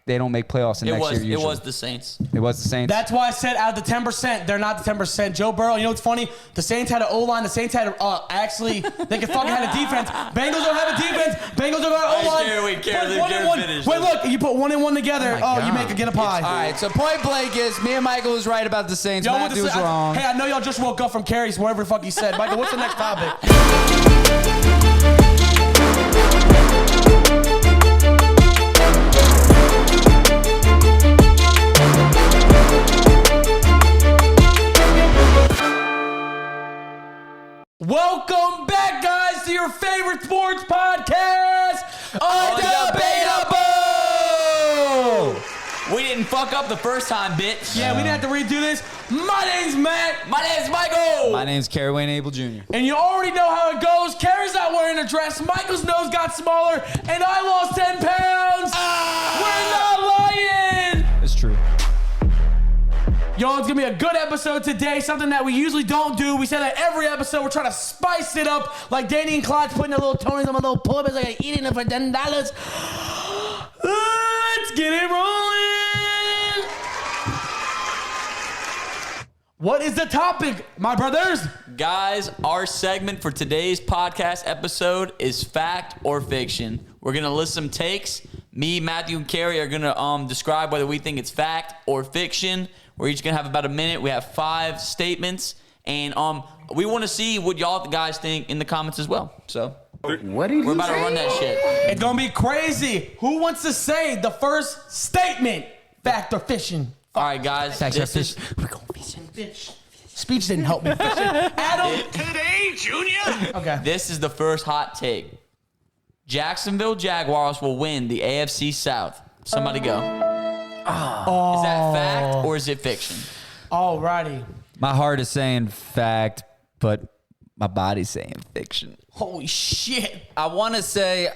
they don't make playoffs in next year usually. It was the Saints. It was the Saints. That's why I said out of the 10%, they're not the 10%. Joe Burrow, you know what's funny? The Saints had an O-line. The Saints had actually, they could fucking have a defense. Bengals don't have a defense. Bengals don't have an O-line. Wait, look, you put 1 and 1 together. You get a pie. All right, so point blank is me and Michael was right about the Saints. Matthew was wrong. Hey, I know y'all just woke up from Carrie's, whatever the fuck he said. Michael, what's the next topic? Welcome back, guys, to your favorite sports podcast, Undebatable! We didn't fuck up the first time, bitch. Yeah, we didn't have to redo this. My name's Matt. My name's Michael. My name's Kerry Wayne Abel Jr. And you already know how it goes. Kerry's not wearing a dress. Michael's nose got smaller, and I lost 10 pounds. We're not lying. It's true. Yo, it's going to be a good episode today, something that we usually don't do. We say that every episode. We're trying to spice it up like Danny and Clyde's putting their little Tonys on my little pull-up. It's like eating it for $10. Let's get it rolling. What is the topic, my brothers? Guys, our segment for today's podcast episode is fact or fiction. We're going to list some takes. Me, Matthew, and Kerry are going to describe whether we think it's fact or fiction. We're each going to have about a minute. We have 5 statements. And we want to see what y'all guys think in the comments as well. So we're about to run that shit. It's going to be crazy. Who wants to say the first statement? Fact or fiction? All right, guys. We're going fishing. Fish. Speech didn't help me. Adam. Today, Junior. Okay. This is the first hot take. Jacksonville Jaguars will win the AFC South. Somebody go. Is that fact or is it fiction? Alrighty. My heart is saying fact, but my body's saying fiction. Holy shit. I want to say,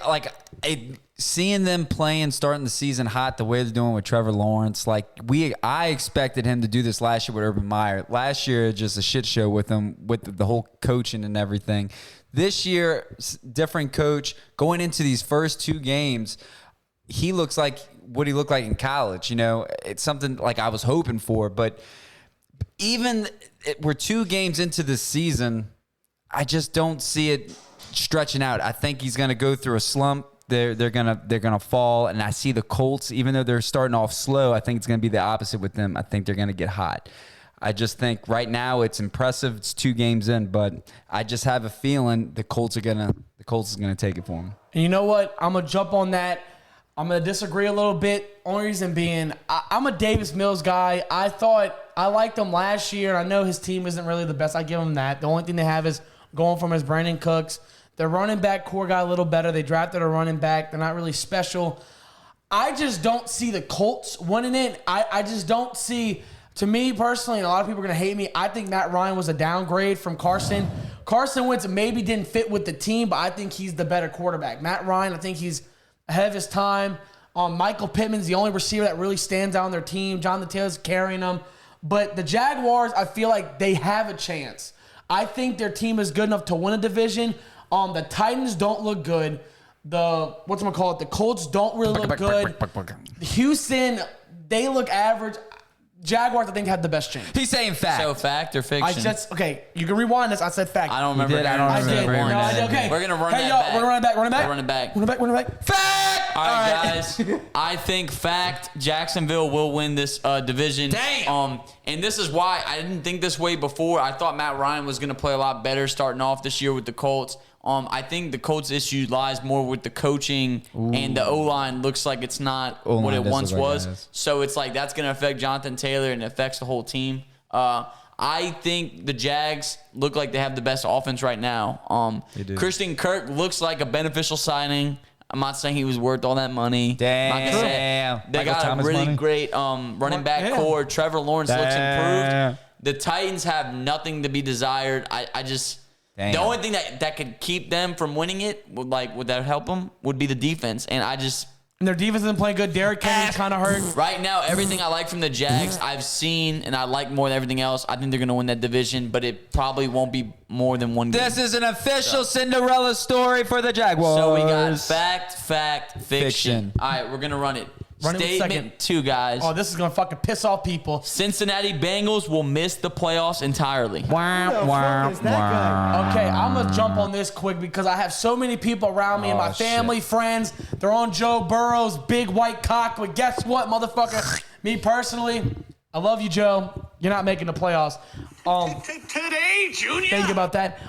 seeing them playing, starting the season hot, the way they're doing with Trevor Lawrence, I expected him to do this last year with Urban Meyer. Last year, just a shit show with him, with the whole coaching and everything. This year, different coach. Going into these first 2 games, he looks like what he looked like in college. You know, it's something like I was hoping for. But we're 2 games into this season, I just don't see it stretching out. I think he's going to go through a slump. They're gonna fall, and I see the Colts, even though they're starting off slow, I think it's gonna be the opposite with them. I think they're gonna get hot. I just think right now it's impressive. It's 2 games in, but I just have a feeling the Colts is gonna take it for them. And you know what? I'm gonna jump on that. I'm gonna disagree a little bit. Only reason being, I'm a Davis Mills guy. I thought I liked him last year. I know his team isn't really the best. I give him that. The only thing they have is going from his Brandon Cooks. Their running back core got a little better. They drafted a running back. They're not really special. I just don't see the Colts winning it. I just don't see, to me personally, and a lot of people are going to hate me, I think Matt Ryan was a downgrade from Carson. Carson Wentz maybe didn't fit with the team, but I think he's the better quarterback. Matt Ryan, I think he's ahead of his time. Michael Pittman's the only receiver that really stands out on their team. Jonathan Taylor's carrying them. But the Jaguars, I feel like they have a chance. I think their team is good enough to win a division. The Titans don't look good. The Colts don't really look good. Houston, they look average. Jaguars, I think, had the best chance. He's saying fact. So fact or fiction? Okay, you can rewind this. I said fact. I don't remember. I did. Okay. We're going to run that back. We're going to run it back. Run it back. Fact! All right, guys. I think fact, Jacksonville will win this division. Damn. And this is why I didn't think this way before. I thought Matt Ryan was going to play a lot better starting off this year with the Colts. I think the Colts' issue lies more with the coaching, and the O-line looks like it's not what it once was. So it's like that's going to affect Jonathan Taylor, and it affects the whole team. I think the Jags look like they have the best offense right now. They do. Christian Kirk looks like a beneficial signing. I'm not saying he was worth all that money. Damn. They got a really great running back core. Trevor Lawrence looks improved. The Titans have nothing to be desired. I just... Damn. The only thing that could keep them from winning it, would that help them, would be the defense. And their defense isn't playing good. Derrick Henry's kind of hurt. Right now, everything I like from the Jags, I've seen, and I like more than everything else. I think they're going to win that division, but it probably won't be more than 1 game. This is an official Cinderella story for the Jaguars. So we got fact, fiction. All right, we're going to run it. Running with second. Statement 2, guys. Oh, this is going to fucking piss off people. Cincinnati Bengals will miss the playoffs entirely. Okay, I'm going to jump on this quick because I have so many people around me and my family, friends. They're on Joe Burrow's big white cock. But guess what, motherfucker? Me personally, I love you, Joe. You're not making the playoffs. Today, Junior. Think about that.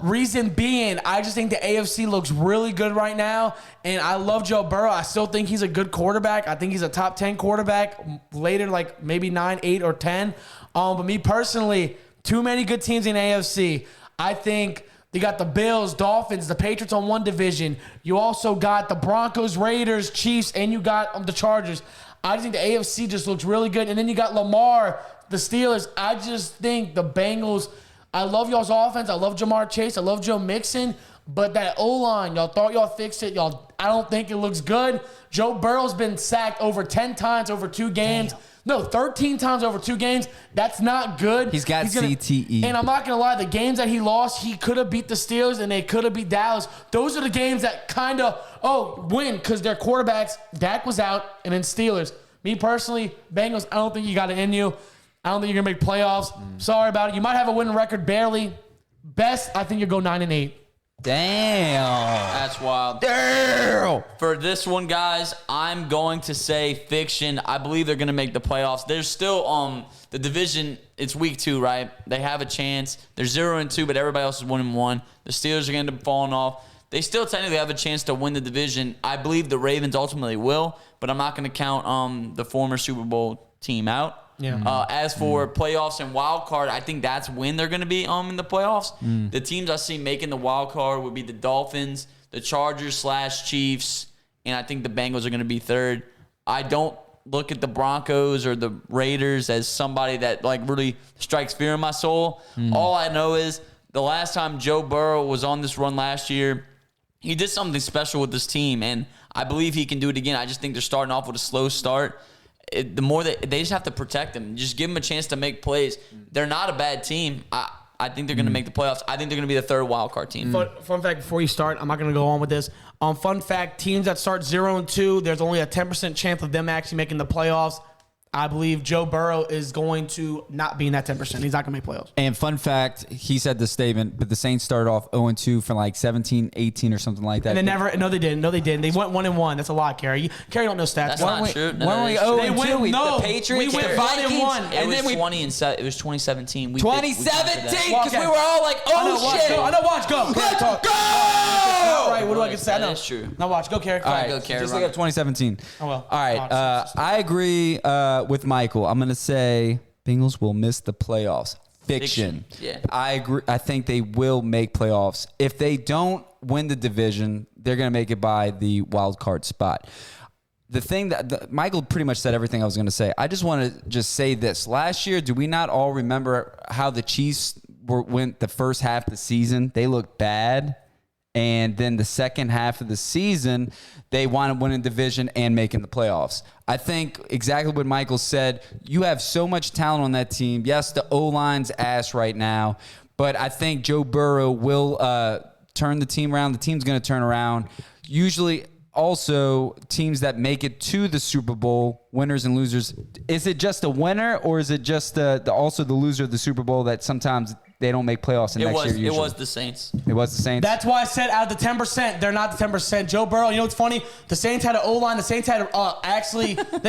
Reason being, I just think the AFC looks really good right now, and I love Joe Burrow. I still think he's a good quarterback. I think he's a top 10 quarterback later, like maybe 9, 8, or 10. But me personally, too many good teams in AFC. I think you got the Bills, Dolphins, the Patriots on one division. You also got the Broncos, Raiders, Chiefs, and you got the Chargers. I just think the AFC just looks really good. And then you got Lamar, the Steelers. I just think the Bengals, I love y'all's offense. I love Jamar Chase. I love Joe Mixon. But that O-line, y'all thought y'all fixed it. I don't think it looks good. Joe Burrow's been sacked over 10 times over 2 games. Damn. No, 13 times over 2 games. That's not good. He's got CTE. And I'm not going to lie, the games that he lost, he could have beat the Steelers and they could have beat Dallas. Those are the games that kind of, win because their quarterbacks, Dak was out, and then Steelers. Me personally, Bengals, I don't think you got it in you. I don't think you're going to make playoffs. Sorry about it. You might have a winning record, barely. Best, I think you'll go 9-8. Damn. That's wild. Damn. For this one, guys, I'm going to say fiction. I believe they're going to make the playoffs. There's still the division. It's week 2, right? They have a chance. They're 0-2, but everybody else is 1-1. The Steelers are going to end up falling off. They still technically have a chance to win the division. I believe the Ravens ultimately will, but I'm not going to count the former Super Bowl team out. Yeah. As for playoffs and wild card, I think that's when they're going to be in the playoffs. The teams I see making the wild card would be the Dolphins, the Chargers / Chiefs, and I think the Bengals are going to be 3rd. I don't look at the Broncos or the Raiders as somebody that really strikes fear in my soul. All I know is the last time Joe Burrow was on this run last year, he did something special with this team, and I believe he can do it again. I just think they're starting off with a slow start. The more that they just have to protect him, just give him a chance to make plays. They're not a bad team. I think they're going to make the playoffs. I think they're going to be the 3rd wild card team. Fun fact before you start, I'm not going to go on with this. Fun fact, teams that start 0-2, there's only a 10% chance of them actually making the playoffs. I believe Joe Burrow is going to not be in that 10%. He's not going to make playoffs. And fun fact, he said the statement, but the Saints started off 0-2 for like 17, 18 or something like that. And they didn't. They went 1-1. That's a lot, Kerry. Kerry don't know stats. That's not true. No, When we that is 0-2, No, the Patriots, we went the Vikings, 1-1. and then we 2017. 2017 Well, because okay. we were all like, shit. I know. Watch. Go. Let's talk. go! All right. What do I get to say? I know. That is true. Now watch. Go, Kerry. All right, go, Kerry, just run look it. at 2017. Oh, well. All right, I agree with Michael. I'm going to say Bengals will miss the playoffs. Fiction. Yeah. I agree. I think they will make playoffs. If they don't win the division, they're going to make it by the wild card spot. The thing that Michael pretty much said everything I was going to say. I just want to say this. Last year, do we not all remember how the Chiefs went the first half of the season? They looked bad. And then the second half of the season, they wound up winning division and making the playoffs. I think exactly what Michael said. You have so much talent on that team. Yes, the O-line's ass right now, but I think Joe Burrow will turn the team around. The team's going to turn around. Usually, also, teams that make it to the Super Bowl, winners and losers, is it just a winner or is it just also the loser of the Super Bowl that sometimes they don't make playoffs in next year usually? It was the Saints. It was the Saints? That's why I said out of the 10%, they're not the 10%. Joe Burrow, you know what's funny? The Saints had an O-line. The Saints had they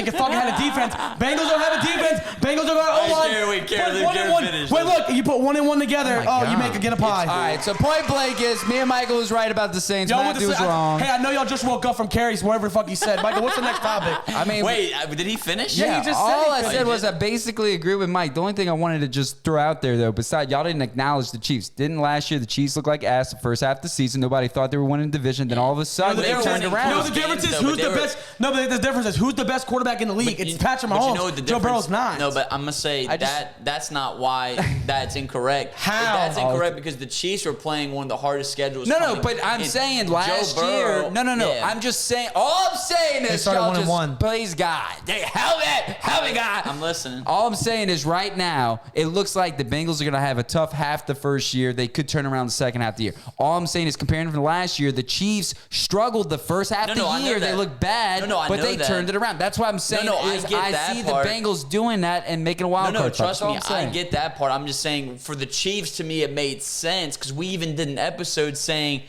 could fucking have a defense. Bengals don't have a defense. Bengals don't have an O-line. Wait, finish. Wait, look, you put 1 and 1 together. You make it get a pie. All right, so point blank is me and Michael was right about the Saints. Matthew was wrong. Hey, I know y'all just woke up from Carrie's, whatever the fuck he said. Michael, what's the next topic? I mean, Wait, did he finish? Yeah, he just said all he I said was I basically agree with Mike. The only thing I wanted to just throw out there, though, besides y'all didn't acknowledge the Chiefs. Didn't last year the Chiefs look like ass the first half of the season? Nobody thought they were winning the division. Then all of a sudden they turned around. No, the difference is who's the best. No, but the difference is who's the best quarterback in the league. It's Patrick Mahomes. You know what the Joe Burrow's not. No, but I'm gonna say that's not why that's incorrect. How? That's incorrect because the Chiefs were playing one of the hardest schedules. No, but I'm saying last year. No. Yeah. I'm just saying. All I'm saying is y'all just plays God. Help me, God. I'm listening. All I'm saying is right now, it looks like the Bengals are going to have a tough rough half the first year. They could turn around the second half of the year. All I'm saying is comparing from last year, the Chiefs struggled the first half of the year. They looked bad, but they turned it around. That's what I'm saying. I see the Bengals doing that and making a wild card. Trust me, I get that part. I'm just saying for the Chiefs, to me, it made sense because we even did an episode saying,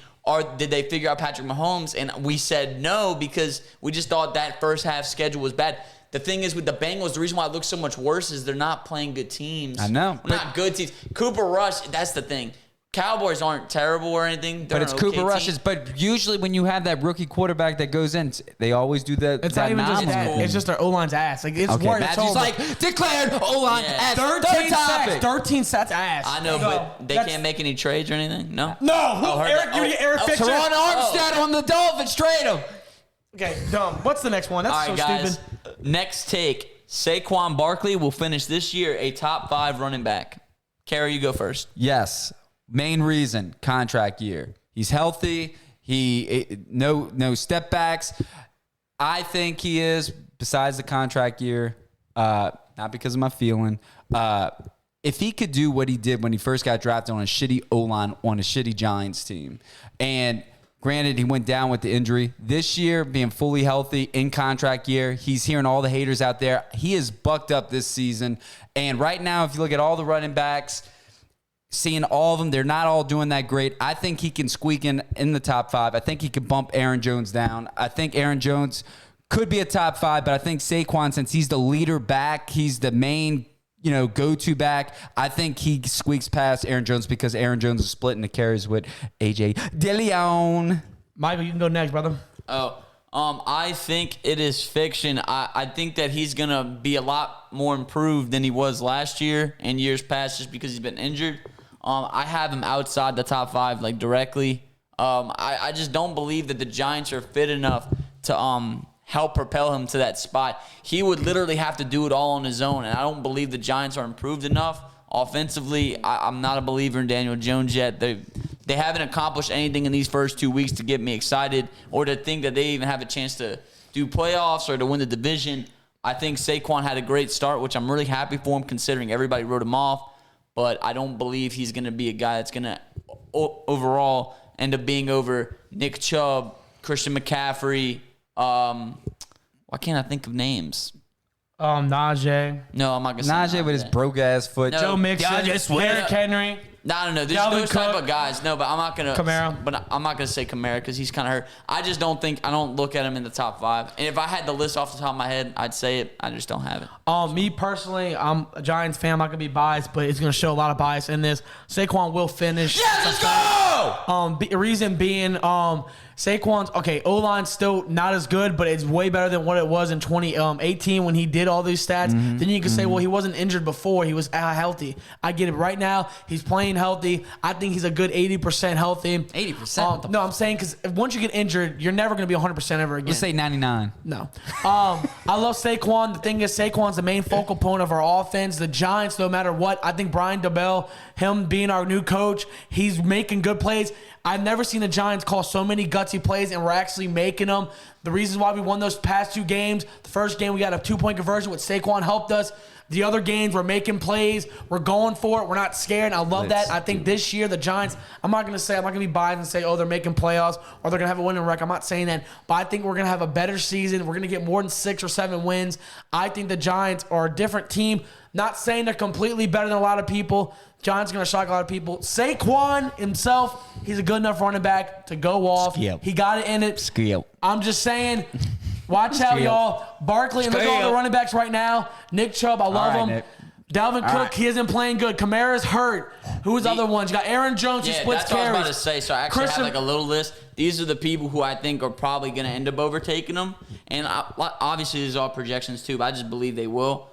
did they figure out Patrick Mahomes? And we said no because we just thought that first half schedule was bad. The thing is with the Bengals, the reason why it looks so much worse is they're not playing good teams. I know. Not good teams. Cooper Rush, that's the thing. Cowboys aren't terrible or anything. But it's Cooper Rush's. But usually when you have that rookie quarterback that goes in, they always do that. It's not even just that. It's just their O-line's ass. Like, it's worse. Matthew's like, declared O-line ass. 13 sacks ass. I know, but they can't make any trades or anything? No? No. Eric Fisher. Teron Armstead on the Dolphins. Trade him. Okay, dumb. What's the next one? That's so guys, stupid. Next take. Saquon Barkley will finish this year a top 5 running back. Kerry, you go first. Yes. Main reason, contract year. He's healthy. No step backs. I think he is, besides the contract year, not because of my feeling. If he could do what he did when he first got drafted on a shitty O-line on a shitty Giants team, and granted, he went down with the injury. This year, being fully healthy in contract year, he's hearing all the haters out there. He is bucked up this season. And right now, if you look at all the running backs, seeing all of them, they're not all doing that great. I think he can squeak in the top 5. I think he could bump Aaron Jones down. I think Aaron Jones could be a top 5, but I think Saquon, since he's the leader back, he's the main go-to back. I think he squeaks past Aaron Jones because Aaron Jones is splitting the carries with A.J. DeLeon. Michael, you can go next, brother. I think it is fiction. I think that he's going to be a lot more improved than he was last year and years past just because he's been injured. I have him outside the top 5, like directly. I just don't believe that the Giants are fit enough to help propel him to that spot. He would literally have to do it all on his own, and I don't believe the Giants are improved enough. Offensively, I'm not a believer in Daniel Jones yet. They haven't accomplished anything in these first 2 weeks to get me excited or to think that they even have a chance to do playoffs or to win the division. I think Saquon had a great start, which I'm really happy for him considering everybody wrote him off. But I don't believe he's going to be a guy that's going to overall end up being over Nick Chubb, Christian McCaffrey. Why can't I think of names? Najee. No, I'm not going to say Najee with his broke-ass foot. Joe Mixon. Derrick Henry. No. There's Dalvin those type of guys. No, but I'm not gonna. Kamara. But I'm not gonna say Kamara because he's kind of hurt. I just don't think. I don't look at him in the top 5. And if I had the list off the top of my head, I'd say it. I just don't have it. Me personally, I'm a Giants fan. I'm not gonna be biased, but it's gonna show a lot of bias in this. Saquon will finish. Yes, let's go. Reason being, Saquon's O-line's still not as good, but it's way better than what it was in 2018 when he did all these stats. Then you can say, well, he wasn't injured before; he was healthy. I get it. Right now, he's playing healthy. I think he's a good 80% healthy. 80%? No, I'm saying because once you get injured, you're never going to be 100% ever again. Let's say 99. No. I love Saquon. The thing is, Saquon's the main focal point of our offense. The Giants, no matter what, I think Brian Daboll, him being our new coach, he's making good plays. I've never seen the Giants call so many gutsy plays, and we're actually making them. The reasons why we won those past 2 games, the first game we got a 2-point conversion, which Saquon helped us. The other games, we're making plays. We're going for it. We're not scared. I love that. I think this year, the Giants, I'm not going to be biased and say, they're making playoffs or they're going to have a winning record. I'm not saying that. But I think we're going to have a better season. We're going to get more than 6 or 7 wins. I think the Giants are a different team. Not saying they're completely better than a lot of people. Giants are going to shock a lot of people. Saquon himself, he's a good enough running back to go off. He got it in it. I'm just saying, watch out, y'all. Barkley, and look at all the running backs right now. Nick Chubb, I love him. Nick. Dalvin Cook, he isn't playing good. Kamara's hurt. Who's the other ones? You got Aaron Jones who splits that's what carries. I was about to say. So I actually have like a little list. These are the people who I think are probably going to end up overtaking them. And obviously, these are all projections too, but I just believe they will.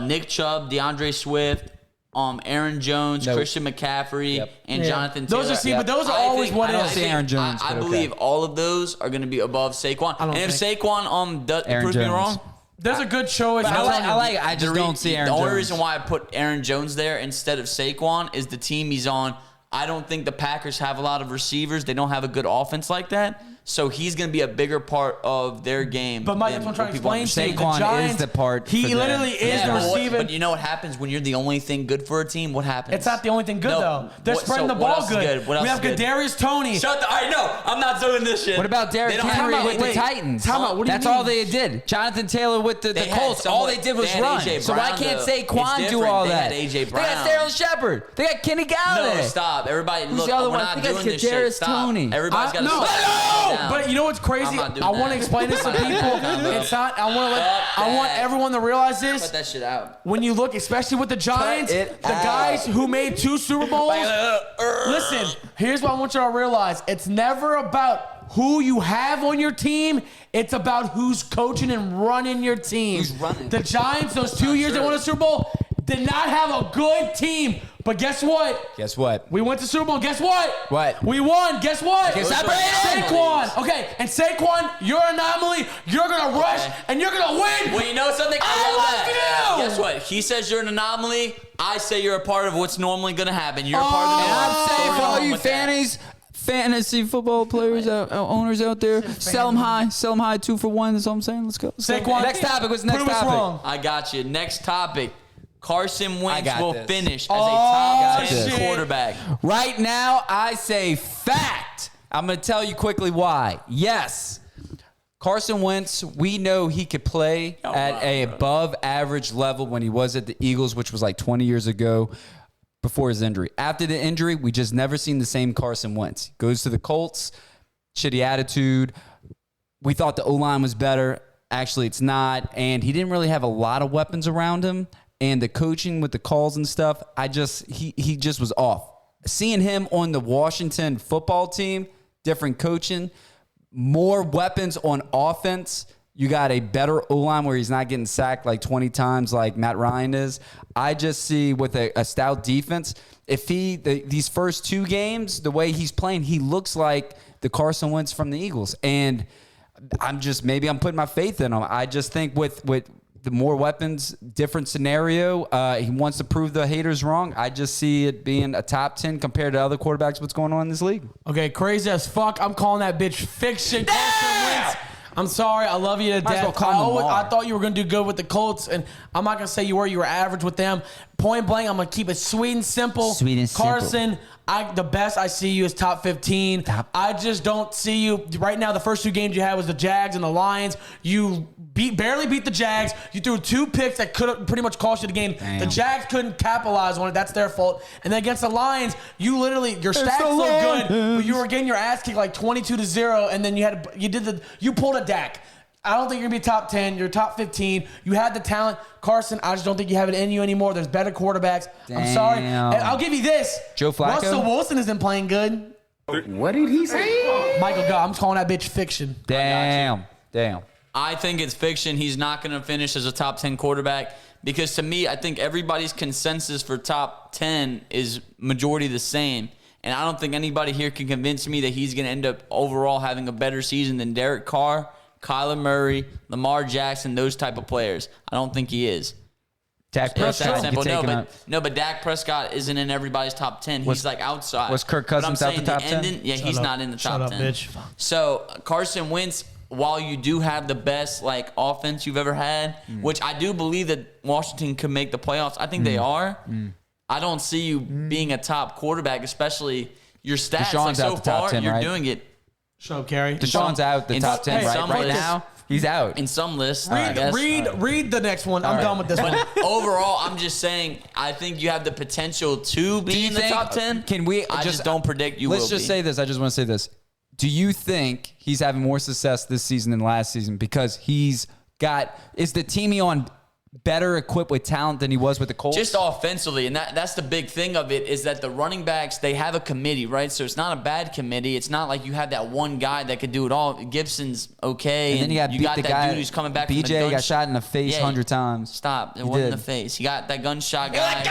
Nick Chubb, DeAndre Swift, Aaron Jones, Christian McCaffrey, and Jonathan Taylor. Those are always what it is. Aaron Jones. I believe all of those are going to be above Saquon. And if Saquon proves me wrong, there's a good choice. I just don't see Aaron Jones. The only reason why I put Aaron Jones there instead of Saquon is the team he's on. I don't think the Packers have a lot of receivers. They don't have a good offense like that. So he's going to be a bigger part of their game. But Mike, than that's what I'm trying to what people explain to you. Saquon The Giants, is the part He for them. literally is the receiving. But you know what happens when you're the only thing good for a team? What happens? It's not the only thing good, No, though. They're what- spreading so the what ball else is good. good? What We else have is good? Kadarius Toney. Shut the. I know. I'm not doing this shit. What about Derrick They don't Henry have- with wait, the Titans? time out. What do you That's mean? all they did. Jonathan Taylor with the They had Colts. someone- All they did was they had run. AJ So why Brown, can't though. Saquon It's do all different. They that? had AJ They got Brown. Sterling Shepard. They got Kenny Galladay. No, stop. Everybody, Who's look, the other we're one? not I think doing it's this shit. Kadarius Stop. Toney. Everybody's got to No, sit down. but you know what's crazy? I'm not doing I want to that. explain this to I'm not people. doing that, bro. It's not. I want that. everyone to realize Cut this. that shit out. When you look, especially with the Giants, the it out. guys who made 2 Super Bowls. Listen, here's what I want you to realize: it's never about who you have on your team. It's about who's coaching and running your team. Who's running? The Giants, those 2 years they true. won a Super Bowl, did not have a good team. But guess what? Guess what? We went to Super Bowl. Guess what? What? We won. Guess what? Okay, stop it. Saquon. Okay, and Saquon, you're an anomaly. You're gonna rush and you're gonna win. Well, you know something? I love you. Guess what? He says you're an anomaly. I say you're a part of what's normally going to happen. You're a part of the And norm. I'm saying So for all wrong you with that. fantasy football players, owners out there, sell them high. Sell them high 2 for 1. That's all I'm saying. Let's go. Saquon, Next topic. What's the next prove us topic? wrong. I got you. Next topic. Carson Wentz got will this. finish as Oh, a top 10 shit. quarterback. Right now, I say fact. I'm going to tell you quickly why. Yes, Carson Wentz, we know he could play at a above average level when he was at the Eagles, which was like 20 years ago before his injury. After the injury, we just never seen the same Carson Wentz. Goes to the Colts, shitty attitude. We thought the O-line was better. Actually, it's not. And he didn't really have a lot of weapons around him. And the coaching with the calls and stuff, he just was off. Seeing him on the Washington football team, different coaching, more weapons on offense. You got a better O-line where he's not getting sacked like 20 times like Matt Ryan is. I just see with a stout defense, if these first 2 games, the way he's playing, he looks like the Carson Wentz from the Eagles. And maybe I'm putting my faith in him. I just think with the more weapons, different scenario. He wants to prove the haters wrong. I just see it being a top 10 compared to other quarterbacks. What's going on in this league? Okay, crazy as fuck. I'm calling that bitch fiction. Carson Wentz. I'm sorry. I love you to Might as well death. call him Lamar. I thought you were going to do good with the Colts, and I'm not going to say you were. You were average with them. Point blank, I'm going to keep it sweet and simple. Sweet and simple. Carson, the best I see you is top 15. I just don't see you. Right now, the first 2 games you had was the Jags and the Lions. You barely beat the Jags. You threw 2 picks that could have pretty much cost you the game. Damn. The Jags couldn't capitalize on it. That's their fault. And then against the Lions, you literally, your stats look good, but you were getting your ass kicked like 22-0, and then you pulled a Dak. I don't think you're going to be top 10. You're top 15. You had the talent. Carson, I just don't think you have it in you anymore. There's better quarterbacks. I'm sorry. Damn. And I'll give you this. Joe Flacco? Russell Wilson isn't playing good. What did he say? Michael, God, I'm calling that bitch fiction. Damn. I think it's fiction. He's not going to finish as a top 10 quarterback because to me, I think everybody's consensus for top 10 is majority the same. And I don't think anybody here can convince me that he's going to end up overall having a better season than Derek Carr, Kyler Murray, Lamar Jackson, those type of players. I don't think he is. Dak It's that Prescott. simple. You take him out. But Dak Prescott isn't in everybody's top 10. He's like outside. was Kirk But I'm Cousins out the saying top 10? Yeah, he's not in the top 10. Shut up, bitch. So Carson Wentz, while you do have the best offense you've ever had, which I do believe that Washington could make the playoffs. I think they are. I don't see you being a top quarterback, especially your stats. Deshaun's so out the top far, 10, you're right? doing it. Show Carrie. Deshaun's out the in top 10 some right lists. now. He's out. In some lists, I guess. Read the next one. I'm done with this one. Overall, I'm just saying, I think you have the potential to be in the top 10. Can we I just don't predict you will Let's just be. say this. I just want to say this. Do you think he's having more success this season than last season because is the team he on better equipped with talent than he was with the Colts? Just offensively, and that's the big thing of it is that the running backs, they have a committee, right? So it's not a bad committee. It's not like you have that one guy that could do it all. Gibson's okay, and then you got that guy dude who's coming back from the BJ got shot in the face 100 times. Stop. It He wasn't did. the face. You got that gunshot guy.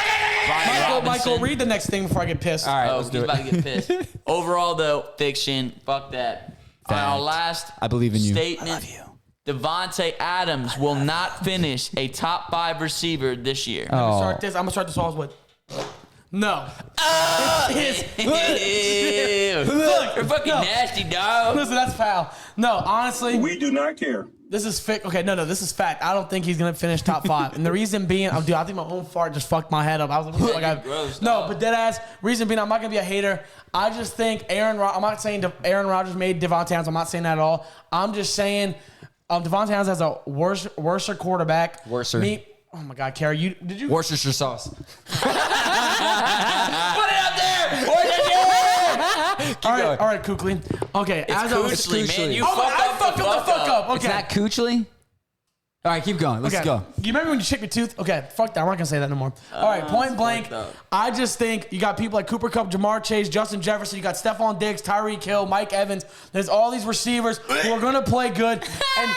Brian Michael, Robinson. read the next thing before I get pissed. All right, Oh, let's he's do about it. to get pissed. Overall, though, fiction. Fuck that. All right, our last I believe in you. statement. I love you. Devontae Adams will not finish a top 5 receiver this year. Oh. I'm gonna start this off with No. Look, you're fucking nasty, dog. Listen, that's foul. No, honestly. We do not care. This is fact. Okay, no, this is fact. I don't think he's gonna finish top 5, and the reason being, I think my own fart just fucked my head up. I was like, Gross, no, dog. but dead ass. Reason being, I'm not gonna be a hater. I just think I'm not saying Aaron Rodgers made Devontae Adams. I'm not saying that at all. I'm just saying Devontae Adams has a worser quarterback. Worser. Oh my God, Carrie, did you? Worcestershire sauce. Put it out there. All right, Kuechly. Okay, It's Kuechly, man. You I fucked the fuck up. Okay. Is that Kuechly? All right, keep going. Let's go. You remember when you chipped your tooth? Okay, fuck that. I'm not going to say that no more. All right, point blank. I just think you got people like Cooper Kupp, Jamar Chase, Justin Jefferson. You got Stephon Diggs, Tyreek Hill, Mike Evans. There's all these receivers who are going to play good. And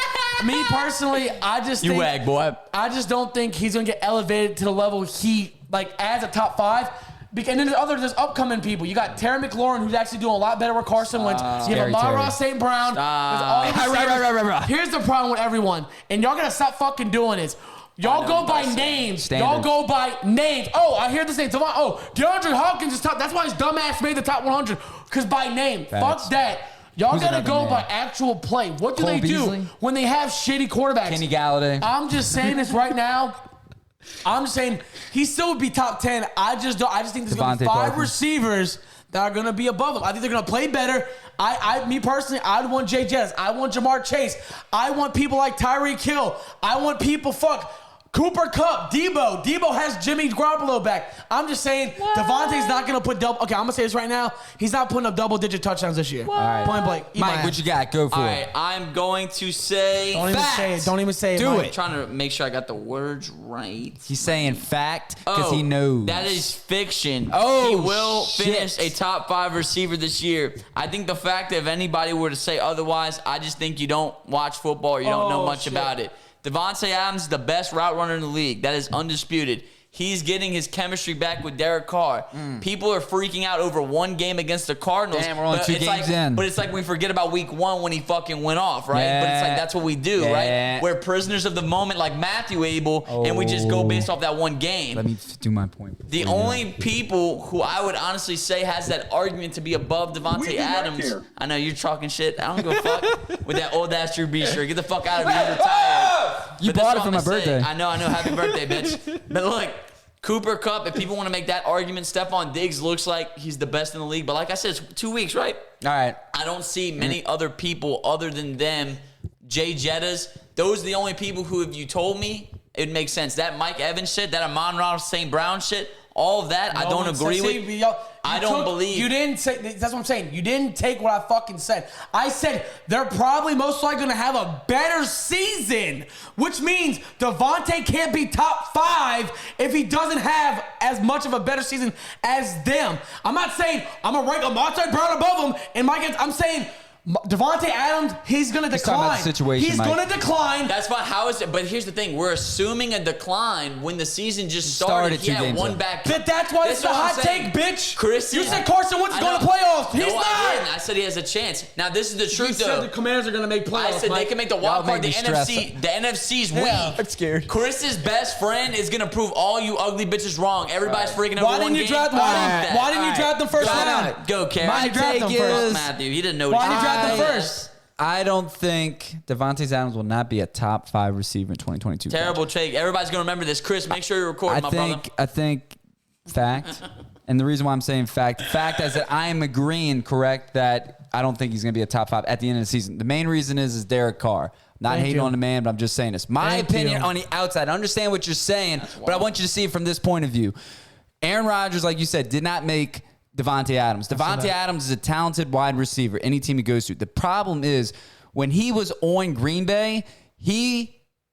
me personally, I just think... You wag, boy. I just don't think he's going to get elevated to the level he, as a top 5. And then there's upcoming people. You got Terry McLaurin, who's actually doing a lot better with Carson Wentz. You have Amon-Ra St. Brown. Right. Here's the problem with everyone. And y'all got to stop fucking doing this. Y'all go by names. Standards. Y'all go by names. Oh, I hear this name. DeAndre Hopkins is top. That's why his dumbass made the top 100. Because by name. Facts. Fuck that. Y'all Who's gotta another go name? by actual play. What do Cole they Beasley? do when they have shitty quarterbacks? Kenny Galladay. I'm just saying this right now. I'm just saying he still would be top 10. I just think there's gonna be Devontae 5 Parker. receivers that are gonna be above him. I think they're gonna play better. Me personally, I'd want Jay Jettis. I want Jamar Chase. I want people like Tyreek Hill. I want people Cooper Kupp, Debo. Debo has Jimmy Garoppolo back. I'm just saying, Devontae's not going to put double... Okay, I'm going to say this right now. He's not putting up double-digit touchdowns this year. All right. Point blank. Mike, what you got? Go for All it. right, I'm going to say Don't even fact. say it. Don't even say it. Do Mike. I'm trying to make sure I got the words right. He's saying fact because he knows. That is fiction. Oh, he will shit. finish a top 5 receiver this year. I think the fact that if anybody were to say otherwise, I just think you don't watch football or you don't know much about it. Devontae Adams is the best route runner in the league. That is undisputed. He's getting his chemistry back with Derek Carr. People are freaking out over one game against the Cardinals. Damn, we're only 2 games in. But it's like we forget about week 1 when he fucking went off, right? Yeah. But it's like that's what we do, Yeah. right? We're prisoners of the moment like Matthew Abel, and we just go based off that one game. Let me do my point. The only people who I would honestly say has that argument to be above We Devontae do not Adams. care. I know you're talking shit. I don't give a fuck with that old ass Drew Brees shirt. Get the fuck out of here. You're retired. You But this bought is it for what my I'm gonna say. birthday. I know. Happy birthday, bitch. But look, Cooper Kupp, if people want to make that argument, Stephon Diggs looks like he's the best in the league. But like I said, it's 2 weeks, right? All right. I don't see many other people other than them. Jay Jettas, those are the only people who, if you told me, it would make sense. That Mike Evans shit, that Amon-Ra St. Brown shit, all of that, I don't agree with. I don't believe. You didn't say. That's what I'm saying. You didn't take what I fucking said. I said they're probably most likely going to have a better season, which means Devontae can't be top 5 if he doesn't have as much of a better season as them. I'm not saying I'm going to rank Amon-Ra Brown above him. In my case, I'm saying Devontae Adams, he's going to talking about decline. the situation, He's Mike. going to decline. That's fine. How is it? But here's the thing: we're assuming a decline when the season just started. He 2 had games one in. back. But that's why it's the what I'm hot saying. take, bitch. Chris, You said Carson Wentz is going to playoffs. He's no, not. I didn't. I said he has a chance. Now this is the You truth, said though. the Commanders are going to make playoffs. I said they Mike. can make the wild Y'all card. The make me stressed. The NFC's weak. Yeah. I'm scared. Chris's best friend is gonna prove all you ugly bitches wrong. Everybody's freaking over Why one didn't you game. draft? Why didn't you draft them first Go, round? Go, Karen. Why didn't you draft them first? Fuck Matthew. He didn't know. Why what didn't you draft them I- first? I don't think Devontae Adams will not be a top 5 receiver in 2022. Terrible take. Everybody's gonna remember this. Chris, make sure you record, my brother. I think fact, and the reason why I'm saying fact is that I am agreeing, correct, that I don't think he's going to be a top 5 at the end of the season. The main reason is Derek Carr. Not Thank hating you. on the man, but I'm just saying this. My Thank opinion you. on the outside. I understand what you're saying, but I want you to see it from this point of view. Aaron Rodgers, like you said, did not make Devontae Adams. Devontae Adams is a talented wide receiver, any team he goes to. The problem is when he was on Green Bay,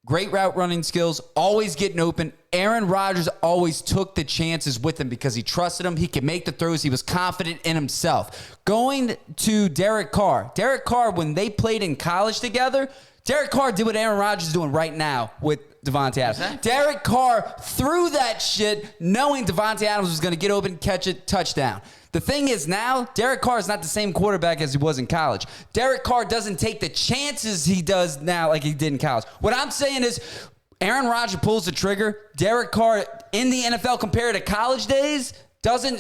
great route running skills, always getting open. Aaron Rodgers always took the chances with him because he trusted him. He could make the throws. He was confident in himself. Going to Derek Carr, when they played in college together, Derek Carr did what Aaron Rodgers is doing right now with Devontae Adams. Exactly. Derek Carr threw that shit knowing Devontae Adams was going to get open, catch it, touchdown. The thing is now, Derek Carr is not the same quarterback as he was in college. Derek Carr doesn't take the chances he does now like he did in college. What I'm saying is Aaron Rodgers pulls the trigger. Derek Carr in the NFL compared to college days,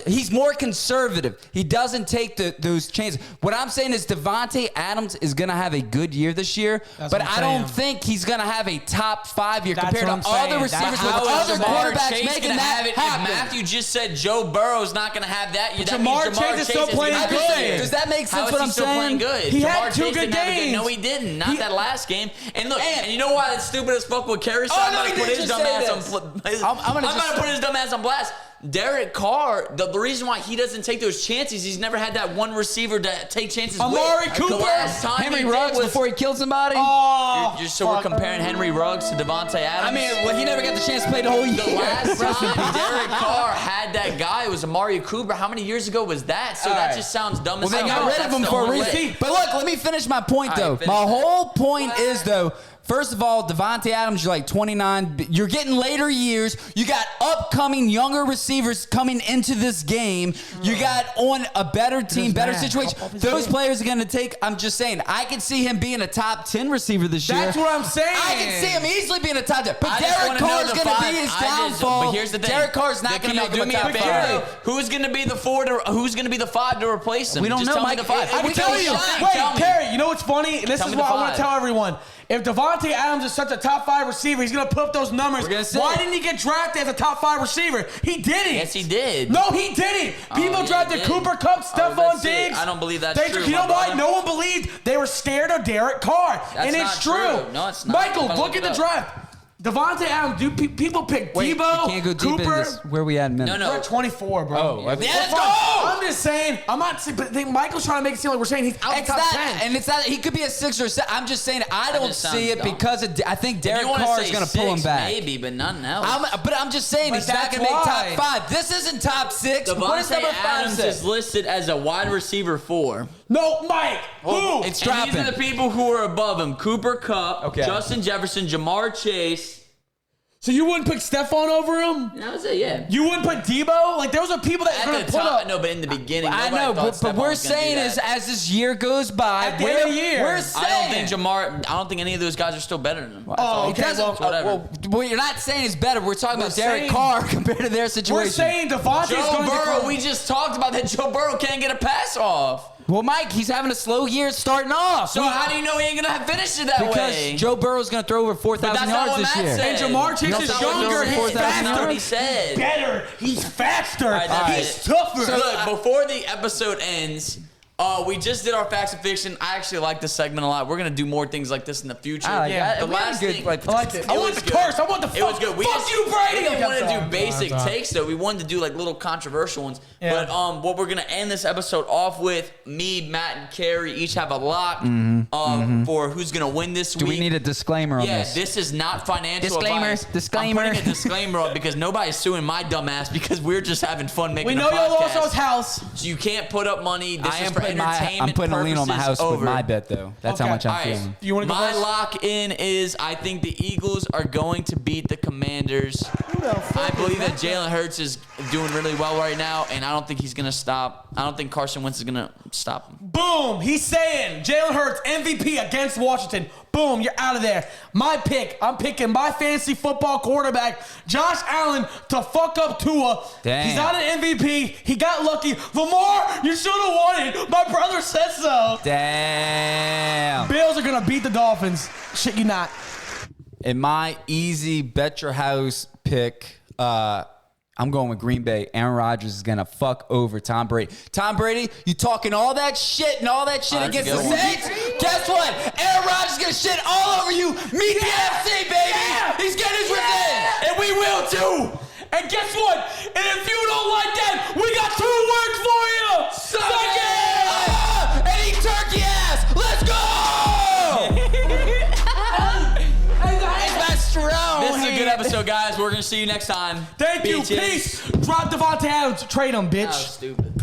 He's more conservative. He doesn't take those chances. What I'm saying is Devontae Adams is going to have a good year this year, but I don't think he's going to have a top 5 year compared to other receivers with other quarterbacks making that happen. If Matthew just said Joe Burrow's not going to have that year, that Jamar means Chase is still playing good. Does that make sense? How What I'm is he still saying? playing good? He Jamar had 2 Chase good didn't have a games. No, he didn't. Not that last game. And look, and you know why it's stupid as fuck with Kerry? Oh, no, I'm he going to didn't just say this. I'm gonna put his dumb ass on blast. Derek Carr, the reason why he doesn't take those chances, he's never had that one receiver to take chances Amari with. Cooper. The last time Henry Ruggs before he killed somebody. Oh, so we're comparing Henry Ruggs to Devontae Adams. I mean, well, he never got the chance to play the whole year. The last time Derek Carr had that guy, it was Amari Cooper. How many years ago was that? So that just sounds dumb as Well, they hell. got rid of him for a reason. But look, let me finish my point, though. My whole point is, though, first of all, Devontae Adams, you're like 29. You're getting later years. You got upcoming younger receivers coming into this game. You got on a better team, better situation. Those players are going to take, I'm just saying, I can see him being a top 10 receiver this year. That's what I'm saying. I can see him easily being a top 10. But I just Derek wanna know Carr is the going to five. be his I just- downfall. But here's the thing. Derek Carr is not Can going to you make him do a me top a favor? 5. Who's going to be the 4 to, who's going to be the 5 to replace him? We don't Just know, tell me Mike. the 5. I can tell you. Wait, Terry, you know what's funny? This Tell is me what the I want to 5. tell everyone. If Devontae Adams is such a top 5 receiver, he's going to put up those numbers. We're gonna see Why it. didn't he get drafted as a top 5 receiver? He didn't. Yes, he did. No, he didn't. People yeah, drafted he did. Cooper Kupp, Stephon let's see. Diggs. I don't believe that's true, You know my why? brother. No one believed. They were scared of Derek Carr. That's and not it's true. true. No, it's not. Michael, Come look look at it the up. draft. Devontae Adams, people pick Wait, Debo, you can't go deep Cooper. in this. Where we at in minutes? No, We're at 24, bro. Oh, yeah, let's fine. go! I'm just saying. I'm not. But Michael's trying to make it seem like we're saying he's out It's top not, 10. and it's not. He could be a 6 or 7. I'm just saying I don't just see it sounds dumb. because of, I think If you Derek wanna Carr say is going to pull him 6, back. Maybe, but nothing else. But I'm just saying But he's not that's going to make why. top 5. This isn't top 6. What is Devontae number 5 Adams say? is listed as a wide receiver 4. No, Mike. Who? It's And dropping. these are the people who are above him: Cooper Kupp, Okay. Justin Jefferson, Jamar Chase. So you wouldn't pick Stephon over him? That was it, yeah. You wouldn't put Debo? Like, those are people that At are going the to put top, up. no, but in the beginning, I nobody know, thought but Stephon we're was gonna do saying that. is as this year goes by, At the end of the year. we're saying. I don't think any of those guys are still better than him. Oh, It okay. doesn't- whatever. well, you're not saying it's better. We're talking about Derek saying- Carr compared to their situation. We're saying Devontae's Joe going to Burrow, decline. we just talked about that. Joe Burrow can't get a pass off. Well, Mike, he's having a slow year starting off. So how do you know he ain't gonna finish it that because way? Joe Burrow's going to throw over But 4,000 that's not yards what this Matt year. said. And Jamar Chase That's is not what younger. he He's said. That's not faster. what he said. Better. He's faster. right, that's He's it. tougher. So look, before the episode ends, we just did our facts and fiction. I actually like this segment a lot. We're gonna do more things like this in the future. I like that. The We had last good, thing, like- I liked it. I want was the good. curse. I want the fuck. It was good. Fuck you, Brady. We didn't Okay, want to I'm do sorry. basic I'm sorry. takes though. We wanted to do like little controversial ones. Yeah. But what we're gonna end this episode off with, me, Matt, and Carrie each have a lock for who's gonna win this Do week. we need a disclaimer on Yeah, this? this is not financial Disclaimer, advice. disclaimer. I'm putting a disclaimer up because nobody's suing my dumb ass because we're just having fun making We a know podcast. you lost his house. So you can't put up money. This I is am for putting entertainment I'm putting a lien on my purposes house with over. my bet, though. That's how Okay. much I'm All right, feeling. You wanna go my first? lock in is I think the Eagles are going to beat the Commanders. I believe that Jalen Hurts is doing really well right now, and I don't think he's going to stop. I don't think Carson Wentz is going to stop him. Boom. He's saying Jalen Hurts MVP against Washington. Boom. You're out of there. My pick. I'm picking my fantasy football quarterback, Josh Allen, to fuck up Tua. Damn. He's not an MVP. He got lucky. Lamar, you should have won it. My brother said so. Damn. Bills are going to beat the Dolphins. Shit you not. In my easy bet your house pick, I'm going with Green Bay. Aaron Rodgers is going to fuck over Tom Brady. Tom Brady, you talking all that shit and all that shit That's a against the good one. Saints? Guess what? Aaron Rodgers is going to shit all over you. Meet the FC, baby. Yeah. He's getting his Yeah. revenge. And we will too. And guess what? And if you don't like that, we got 2 words for you. Suck it! And eat turkey ass. Let's go. It's my strong This is a good hand. episode, guys. We're going to see you next time. Thank you. Bitches. Peace. Drop Devontae Adams. Trade him, bitch. That was stupid.